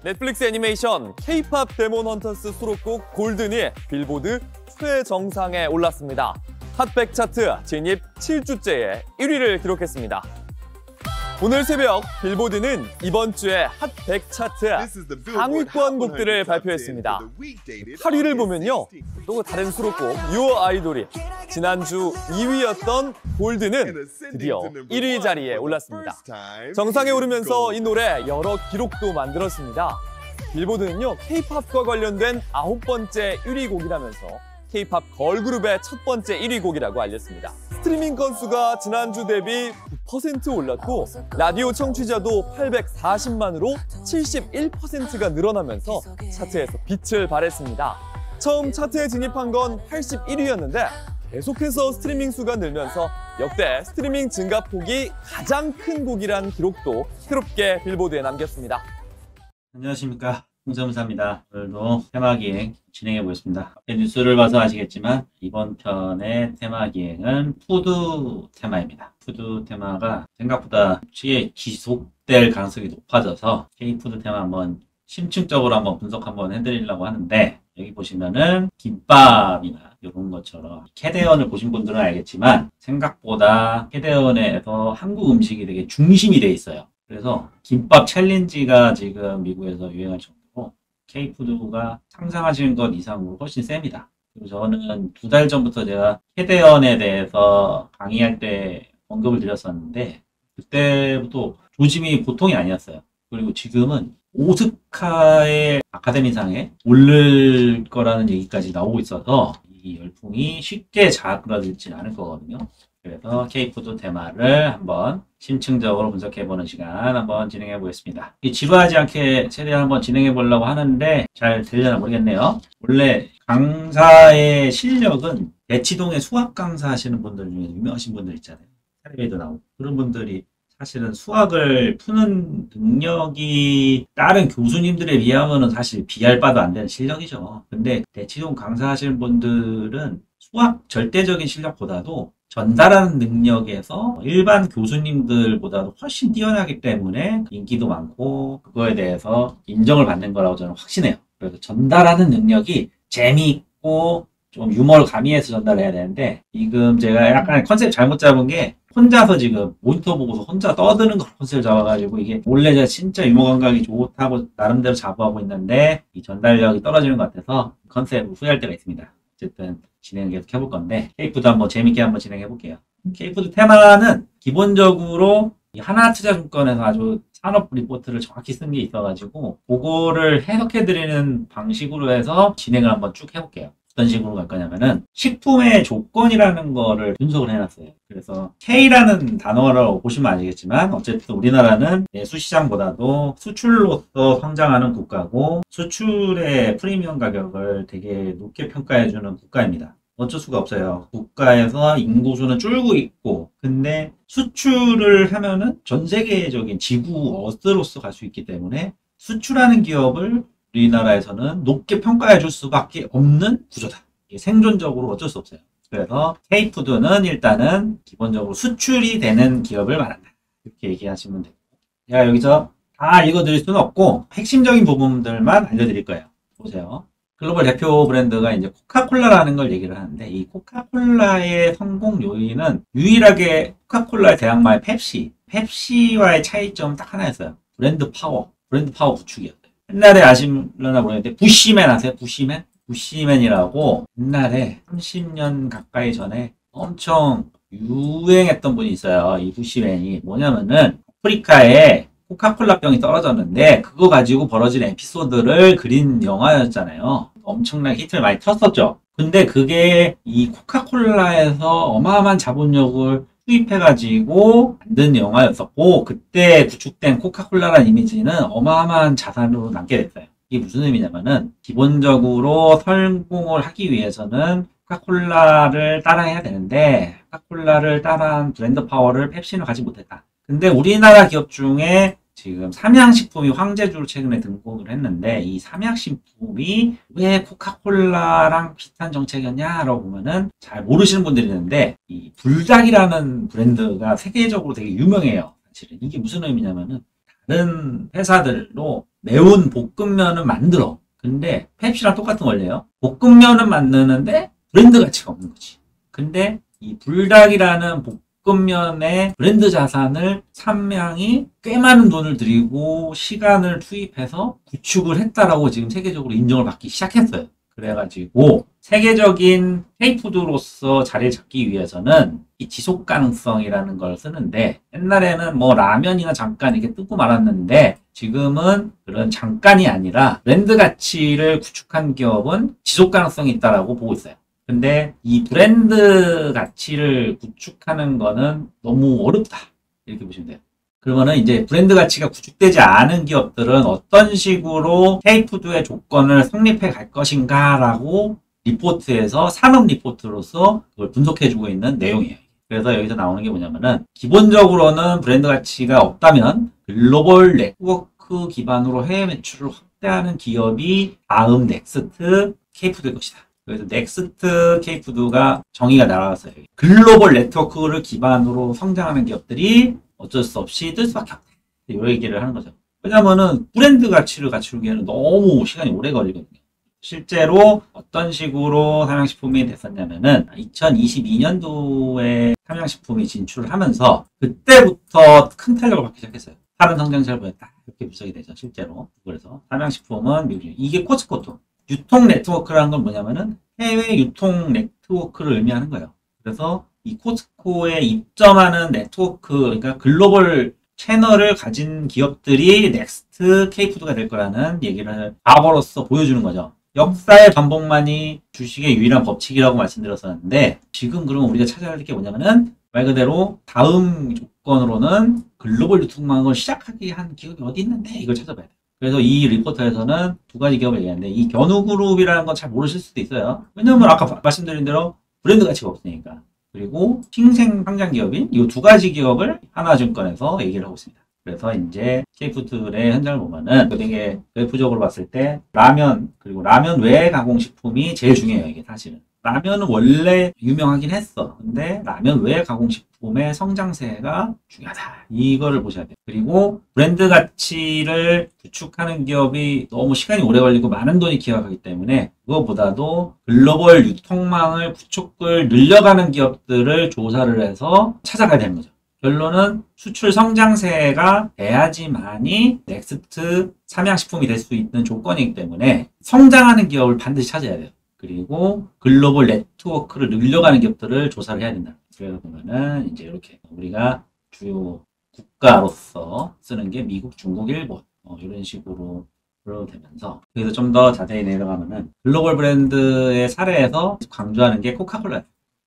넷플릭스 애니메이션 K-팝 데몬 헌터스 수록곡 골든이 빌보드 최정상에 올랐습니다. 핫백 차트 진입 7주째에 1위를 기록했습니다. 오늘 새벽 빌보드는 이번 주에 핫100 차트 상위권 곡들을 발표했습니다. 8위를 보면요, 또 다른 수록곡 Your 아이돌이 지난주 2위였던 골드는 드디어 1위 자리에 올랐습니다. 정상에 오르면서 이 노래 여러 기록도 만들었습니다. 빌보드는요, K-팝과 관련된 9번째 1위 곡이라면서 K-팝 걸그룹의 첫 번째 1위 곡이라고 알렸습니다. 스트리밍 건수가 지난주 대비 9% 올랐고 라디오 청취자도 840만으로 71%가 늘어나면서 차트에서 빛을 발했습니다. 처음 차트에 진입한 건 81위였는데 계속해서 스트리밍 수가 늘면서 역대 스트리밍 증가폭이 가장 큰 곡이란 기록도 새롭게 빌보드에 남겼습니다. 안녕하십니까, 홍성사입니다. 오늘도 테마기행 진행해 보겠습니다. 앞에 뉴스를 봐서 아시겠지만 이번 편의 테마기행은 푸드 테마입니다. 푸드 테마가 생각보다 지속될 가능성이 높아져서 K푸드 테마 한번 심층적으로 한번 분석 한번 해드리려고 하는데, 여기 보시면은 김밥이나 이런 것처럼 캐대언을 보신 분들은 알겠지만 생각보다 캐대언에서 한국 음식이 되게 중심이 돼 있어요. 그래서 김밥 챌린지가 지금 미국에서 유행할 정도로 K푸드가 상상하시는 것 이상으로 훨씬 셉니다. 그리고 저는 2달 전부터 제가 캐대언에 대해서 강의할 때 언급을 드렸었는데 그때부터 조짐이 보통이 아니었어요. 그리고 지금은 오스카의 아카데미상에 오를 거라는 얘기까지 나오고 있어서 이 열풍이 쉽게 자그라들지 않을 거거든요. 그래서 K푸드 테마를 한번 심층적으로 분석해보는 시간 한번 진행해 보겠습니다. 지루하지 않게 최대한 한번 진행해 보려고 하는데 잘 되려나 모르겠네요. 원래 강사의 실력은 대치동에 수학 강사 하시는 분들 중에 유명하신 분들 있잖아요. 텔레비도 나오고 그런 분들이 사실은 수학을 푸는 능력이 다른 교수님들에 비하면 사실 비할 바도 안 되는 실력이죠. 근데 대치동 강사하시는 분들은 수학 절대적인 실력보다도 전달하는 능력에서 일반 교수님들보다도 훨씬 뛰어나기 때문에 인기도 많고 그거에 대해서 인정을 받는 거라고 저는 확신해요. 그래서 전달하는 능력이 재미있고 좀 유머를 가미해서 전달해야 되는데, 지금 제가 약간 컨셉 잘못 잡은 게 혼자서 지금 모니터 보고서 혼자 떠드는 걸 컨셉을 잡아가지고 이게 원래 제가 진짜 유머 감각이 좋다고 나름대로 자부하고 있는데 이 전달력이 떨어지는 것 같아서 컨셉을 후회할 때가 있습니다. 어쨌든 진행 계속 해볼 건데 K푸드 한번 재밌게 한번 진행해 볼게요. K푸드 테마는 기본적으로 하나투자증권에서 아주 산업 리포트를 정확히 쓴 게 있어가지고 그거를 해석해 드리는 방식으로 해서 진행을 한번 쭉 해볼게요. 어떤 식으로 갈 거냐면은 식품의 조건이라는 거를 분석을 해놨어요. 그래서 K라는 단어로 보시면 아시겠지만 어쨌든 우리나라는 내수시장보다도 수출로서 성장하는 국가고 수출의 프리미엄 가격을 되게 높게 평가해주는 국가입니다. 어쩔 수가 없어요. 국가에서 인구수는 줄고 있고 근데 수출을 하면은 전 세계적인 지구 어스로서 갈 수 있기 때문에 수출하는 기업을 우리나라에서는 높게 평가해 줄 수밖에 없는 구조다. 이게 생존적으로 어쩔 수 없어요. 그래서 K푸드는 일단은 기본적으로 수출이 되는 기업을 말한다. 이렇게 얘기하시면 되고, 제가 여기서 다 읽어드릴 수는 없고 핵심적인 부분들만 알려드릴 거예요. 보세요. 글로벌 대표 브랜드가 이제 코카콜라라는 걸 얘기를 하는데, 이 코카콜라의 성공 요인은 유일하게 코카콜라의 대항마의 펩시와의 차이점 딱 하나였어요. 브랜드 파워 구축이었어요. 옛날에 아실려나 모르겠는데 부시맨 아세요? 부시맨이라고 옛날에 30년 가까이 전에 엄청 유행했던 분이 있어요. 이 부시맨이 뭐냐면은 아프리카에 코카콜라 병이 떨어졌는데 그거 가지고 벌어진 에피소드를 그린 영화였잖아요. 엄청나게 히트를 많이 쳤었죠. 근데 그게 이 코카콜라에서 어마어마한 자본력을 투입해가지고 만든 영화였었고, 그때 구축된 코카콜라라는 이미지는 어마어마한 자산으로 남게 됐어요. 이게 무슨 의미냐면은 기본적으로 성공을 하기 위해서는 코카콜라를 따라해야 되는데 코카콜라를 따라한 브랜드 파워를 펩시는 가지 못했다. 근데 우리나라 기업 중에 지금 삼양식품이 황제주로 최근에 등록을 했는데 이 삼양식품이 왜 코카콜라랑 비슷한 정책이었냐라고 보면은 잘 모르시는 분들이 있는데, 이 불닭이라는 브랜드가 세계적으로 되게 유명해요. 사실은 이게 무슨 의미냐면은 다른 회사들로 매운 볶음면은 만들어. 근데 펩시랑 똑같은 원리예요. 볶음면은 만드는데 브랜드 가치가 없는 거지. 근데 이 불닭이라는 볶음면의 브랜드 자산을 삼양이 꽤 많은 돈을 들이고 시간을 투입해서 구축을 했다라고 지금 세계적으로 인정을 받기 시작했어요. 그래가지고 세계적인 K푸드로서 자리를 잡기 위해서는 이 지속 가능성이라는 걸 쓰는데, 옛날에는 뭐 라면이나 잠깐 이렇게 뜨고 말았는데 지금은 그런 잠깐이 아니라 브랜드 가치를 구축한 기업은 지속 가능성이 있다라고 보고 있어요. 근데 이 브랜드 가치를 구축하는 거는 너무 어렵다, 이렇게 보시면 돼요. 그러면은 이제 브랜드 가치가 구축되지 않은 기업들은 어떤 식으로 K푸드의 조건을 성립해 갈 것인가라고 리포트에서 산업 리포트로서 그걸 분석해주고 있는 내용이에요. 그래서 여기서 나오는 게 뭐냐면은, 기본적으로는 브랜드 가치가 없다면 글로벌 네트워크 기반으로 해외 매출을 확대하는 기업이 다음 넥스트 K푸드일 것이다. 그래서 넥스트 K푸드가 정의가 나왔어요. 글로벌 네트워크를 기반으로 성장하는 기업들이 어쩔 수 없이 뜰 수밖에 없다, 이런 얘기를 하는 거죠. 왜냐면은 브랜드 가치를 갖추기에는 너무 시간이 오래 걸리거든요. 실제로 어떤 식으로 삼양식품이 됐었냐면은 2022년도에 삼양식품이 진출을 하면서 그때부터 큰 탄력을 받기 시작했어요. 빠른 성장세를 보였다, 이렇게 분석이 되죠, 실제로. 그래서 삼양식품은 미국이, 이게 코스코도 유통 네트워크라는 건 뭐냐면은 해외 유통 네트워크를 의미하는 거예요. 그래서 이 코스코에 입점하는 네트워크, 그러니까 글로벌 채널을 가진 기업들이 넥스트 K푸드가 될 거라는 얘기를 과거로서 보여주는 거죠. 역사의 반복만이 주식의 유일한 법칙이라고 말씀드렸었는데, 지금 그러면 우리가 찾아야 할 게 뭐냐면은 말 그대로 다음 조건으로는 글로벌 유통망을 시작하게 한 기업이 어디 있는데 이걸 찾아봐야 돼요. 그래서 이 리포터에서는 두 가지 기업을 얘기하는데, 이 견우그룹이라는 건 잘 모르실 수도 있어요. 왜냐면 아까 말씀드린 대로 브랜드 가치가 없으니까. 그리고 신생 상장 기업인 이 두 가지 기업을 하나증권에서 얘기를 하고 있습니다. 그래서 이제 K푸드의 현장을 보면은 되게 그래프적으로 봤을 때 라면, 그리고 라면 외의 가공식품이 제일 중요해요. 이게 사실은 라면은 원래 유명하긴 했어. 근데 라면 외의 가공식품의 성장세가 중요하다, 이거를 보셔야 돼요. 그리고 브랜드 가치를 구축하는 기업이 너무 시간이 오래 걸리고 많은 돈이 기여하기 때문에 그것보다도 글로벌 유통망을 구축을 늘려가는 기업들을 조사를 해서 찾아가야 되는 거죠. 결론은 수출 성장세가 돼야지만이 넥스트 삼양식품이 될 수 있는 조건이기 때문에 성장하는 기업을 반드시 찾아야 돼요. 그리고 글로벌 네트워크를 늘려가는 기업들을 조사를 해야 된다. 그래서 보면은 이제 이렇게 우리가 주요 국가로서 쓰는 게 미국, 중국, 일본, 이런 식으로 되면서, 그래서 좀 더 자세히 내려가면은 글로벌 브랜드의 사례에서 강조하는 게 코카콜라예요.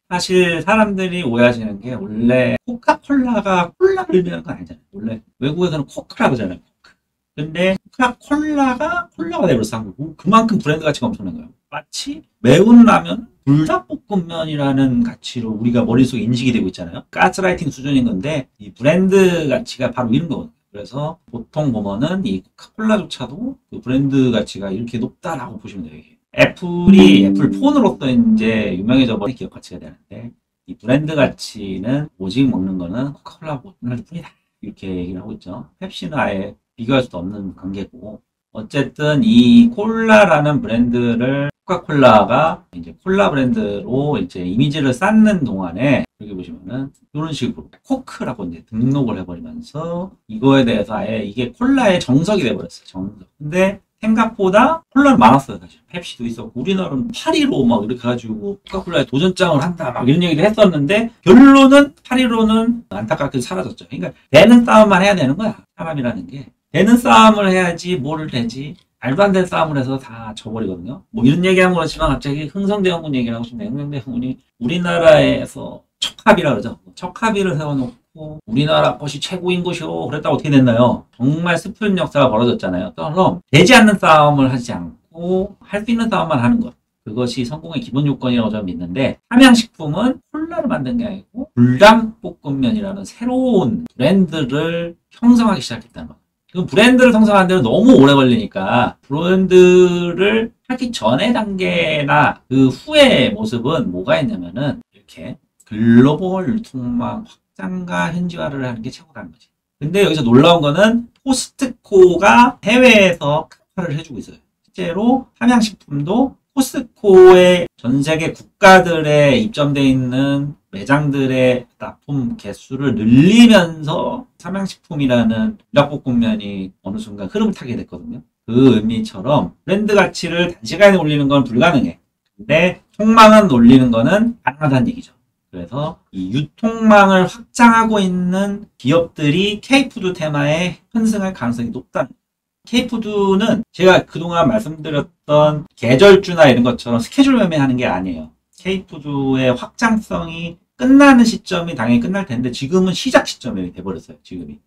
사실 사람들이 오해하시는 게, 원래 코카콜라가 콜라를 의미하는 건 아니잖아요. 원래 외국에서는 코크라고 하잖아요. 코크. 근데 코카콜라가 콜라가 돼버렸어, 한국. 그만큼 브랜드 가치가 엄청난 거예요. 마치 매운 라면, 불닭볶음면이라는 가치로 우리가 머릿속에 인식이 되고 있잖아요. 가스라이팅 수준인 건데, 이 브랜드 가치가 바로 이런 거거든요. 그래서 보통 보면은 이 코카콜라조차도 그 브랜드 가치가 이렇게 높다라고 보시면 돼요. 애플이 애플 폰으로서 이제 유명해져 버린 기업 가치가 되는데, 이 브랜드 가치는 오직 먹는 거는 코카콜라 보통일 뿐이다, 이렇게 얘기를 하고 있죠. 펩시는 아예 비교할 수도 없는 관계고, 어쨌든 이 콜라라는 브랜드를 코카콜라가 이제 콜라 브랜드로 이제 이미지를 쌓는 동안에, 여기 보시면은 이런 식으로 코크라고 이제 등록을 해버리면서 이거에 대해서 아예 이게 콜라의 정석이 돼버렸어요. 정석. 근데 생각보다 콜라는 많았어요. 사실 펩시도 있었고, 우리나라는 815 막 이렇게 가지고 코카콜라에 도전장을 한다 막 이런 얘기를 했었는데, 결론은 815는 안타깝게 사라졌죠. 그러니까 되는 싸움만 해야 되는 거야, 사람이라는 게. 되는 싸움을 해야지 뭘 되지, 말도 안 되는 싸움을 해서 다 져버리거든요. 뭐 이런 얘기하면 그렇지만 갑자기 흥성대원군 얘기를 하고 싶네요. 흥성대원군이 우리나라에서 척합이라 그러죠. 척합의를 세워놓고 우리나라 것이 최고인 것이요, 그랬다가 어떻게 됐나요? 정말 슬픈 역사가 벌어졌잖아요. 그럼 되지 않는 싸움을 하지 않고 할 수 있는 싸움만 하는 것, 그것이 성공의 기본 요건이라고 저는 믿는데, 삼양식품은 콜라를 만든 게 아니고 불닭볶음면이라는 새로운 브랜드를 형성하기 시작했다는 것. 그 브랜드를 형성하는 데는 너무 오래 걸리니까, 브랜드를 하기 전의 단계나 그 후의 모습은 뭐가 있냐면은, 이렇게 글로벌 유통망 확장과 현지화를 하는 게 최고라는 거지. 근데 여기서 놀라운 거는 코스트코가 해외에서 카파를 해주고 있어요. 실제로 삼양식품도 코스트코의 전 세계 국가들에 입점되어 있는 매장들의 납품 개수를 늘리면서 삼양식품이라는 불닭볶음면이 어느 순간 흐름을 타게 됐거든요. 그 의미처럼 브랜드 가치를 단시간에 올리는 건 불가능해. 근데 통망은 올리는 거는 가능하다는 얘기죠. 그래서 이 유통망을 확장하고 있는 기업들이 K푸드 테마에 편승할 가능성이 높다는 거예요. K푸드는 제가 그동안 말씀드렸던 계절주나 이런 것처럼 스케줄 매매하는 게 아니에요. K푸드의 확장성이 끝나는 시점이 당연히 끝날 텐데 지금은 시작 시점이 돼버렸어요. 지금이.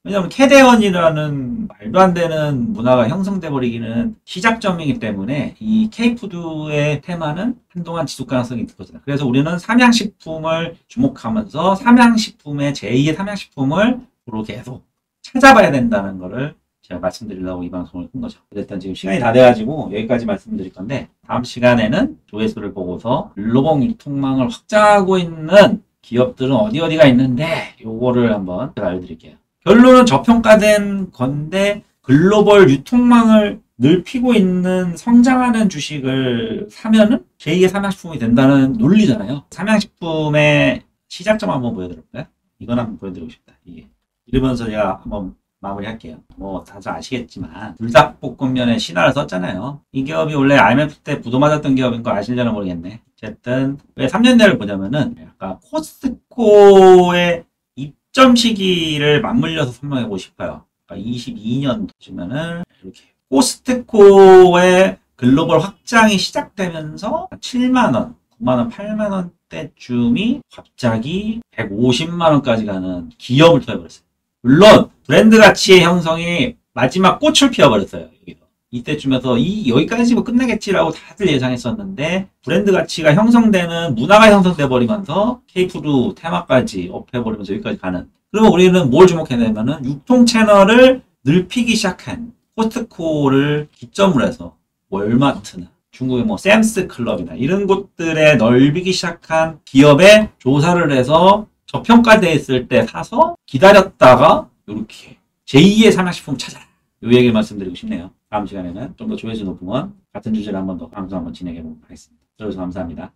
왜냐하면 캐대언이라는 말도 안 되는 문화가 형성돼 버리기는 시작점이기 때문에 이 K푸드의 테마는 한동안 지속 가능성이 있을 거잖아요. 그래서 우리는 삼양식품을 주목하면서 삼양식품의 제2의 삼양식품을 앞으로 계속 찾아봐야 된다는 거를 제가 말씀드리려고 이 방송을 한 거죠. 일단 지금 시간이 다 돼가지고 여기까지 말씀드릴 건데 다음 시간에는 조회수를 보고서 글로벌 유통망을 확장하고 있는 기업들은 어디가 있는데 요거를 한번 제가 알려드릴게요. 결론은 저평가된 건데 글로벌 유통망을 넓히고 있는 성장하는 주식을 사면은 제2의 삼양식품이 된다는 논리잖아요. 삼양식품의 시작점 한번 보여드릴까요? 이건 한번 보여드리고 싶다. 이게 이러면서 제가 한번 마무리할게요. 뭐 다들 아시겠지만 불닭볶음면의 신화를 썼잖아요. 이 기업이 원래 IMF 때 부도 맞았던 기업인 거 아실려나 모르겠네. 어쨌든 왜 3년대를 보자면은 약간 코스트코의 입점 시기를 맞물려서 설명해보고 싶어요. 그러니까 22년 보시면은 이렇게 코스트코의 글로벌 확장이 시작되면서 7만원, 9만원, 8만원 때쯤이 갑자기 150만원까지 가는 기업을 투자해버렸어요. 물론 브랜드 가치의 형성이 마지막 꽃을 피워버렸어요. 여기서. 이때쯤에서 여기까지 뭐 끝나겠지라고 다들 예상했었는데 브랜드 가치가 형성되는 문화가 형성돼 버리면서 K푸드 테마까지 업해버리면서 여기까지 가는. 그러면 우리는 뭘 주목해내면은 유통 채널을 넓히기 시작한 코스트코를 기점으로 해서 월마트나 중국의 뭐 샘스 클럽이나 이런 곳들에 넓히기 시작한 기업에 조사를 해서 저평가되어 있을 때 사서 기다렸다가 이렇게 제2의 삼양식품을 찾아라. 이 얘기를 말씀드리고 싶네요. 다음 시간에는 좀 더 조회수 높으면 같은 주제를 한 번 더 방송 한번 진행해 보도록 하겠습니다. 들어주셔서 감사합니다.